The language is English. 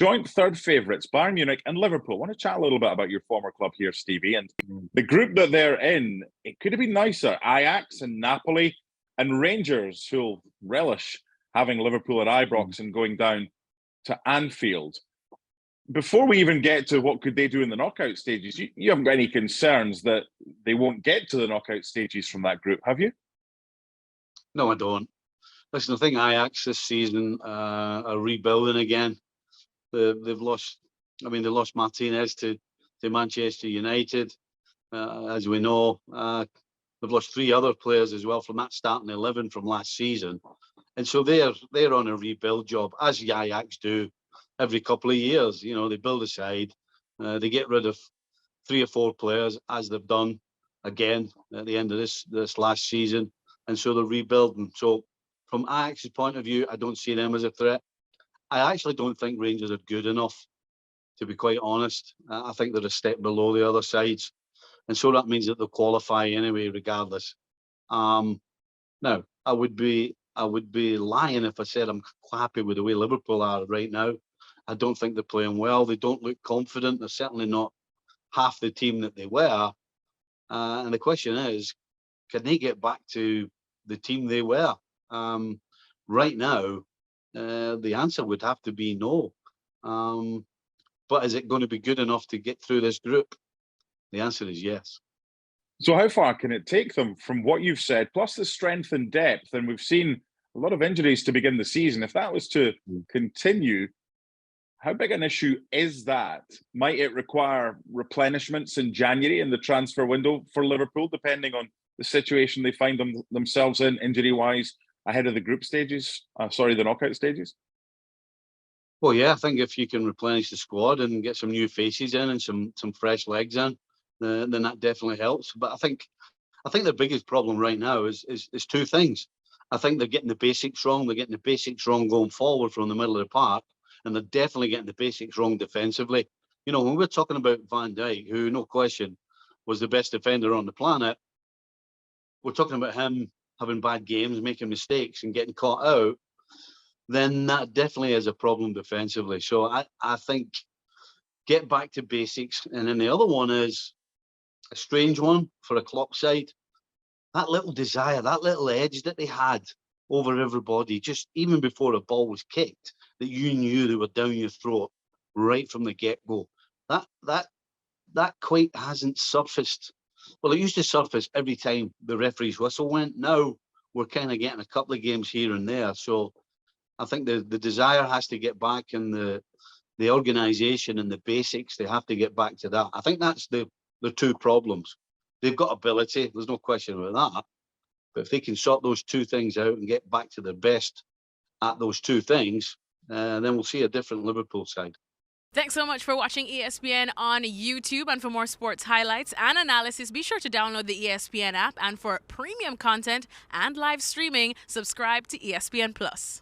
joint third favourites, Bayern Munich and Liverpool. I want to chat a little bit about your former club here, Stevie. And the group that they're in, it could have been nicer. Ajax and Napoli and Rangers, who'll relish having Liverpool at Ibrox and going down to Anfield. Before we even get to what could they do in the knockout stages, you haven't got any concerns that they won't get to the knockout stages from that group, have you? No, I don't. Listen, I think Ajax this season are rebuilding again. They've lost. I mean, they lost Martinez to Manchester United, as we know. They've lost 3 other players as well from that starting 11 from last season, and so they're on a rebuild job, as the Ajax do every couple of years. You know, they build a side, they get rid of 3 or 4 players, as they've done again at the end of this last season, and so they're rebuilding. So from Ajax's point of view, I don't see them as a threat. I actually don't think Rangers are good enough, to be quite honest. I think they're a step below the other sides, and so that means that they'll qualify anyway, regardless. Now, I would be lying if I said I'm happy with the way Liverpool are right now. I don't think they're playing well. They don't look confident. They're certainly not half the team that they were. And the question is, can they get back to the team they were? Right now, the answer would have to be no. But is it going to be good enough to get through this group? The answer is yes. So how far can it take them from what you've said, plus the strength and depth? And we've seen a lot of injuries to begin the season. If that was to continue, how big an issue is that? Might it require replenishments in January in the transfer window for Liverpool, depending on the situation they find themselves in, injury-wise, ahead of the group stages? The knockout stages? Well, yeah, I think if you can replenish the squad and get some new faces in and some fresh legs in, then that definitely helps. But I think the biggest problem right now is 2 things. I think they're getting the basics wrong. They're getting the basics wrong going forward from the middle of the park, and they're definitely getting the basics wrong defensively. You know, when we're talking about Van Dijk, who no question was the best defender on the planet, we're talking about him having bad games, making mistakes and getting caught out, then that definitely is a problem defensively. So I think get back to basics. And then the other one is a strange one for a Klopp side. That little desire, that little edge that they had over everybody, just even before a ball was kicked, that you knew they were down your throat right from the get-go. That quite hasn't surfaced. Well, it used to surface every time the referee's whistle went. Now we're kind of getting a couple of games here and there. So I think the desire has to get back, and the organisation and the basics, they have to get back to that. I think that's the 2 problems. They've got ability, there's no question about that. But if they can sort those 2 things out and get back to their best at those 2 things, then we'll see a different Liverpool side. Thanks so much for watching ESPN on YouTube. And for more sports highlights and analysis, be sure to download the ESPN app. And for premium content and live streaming, subscribe to ESPN Plus.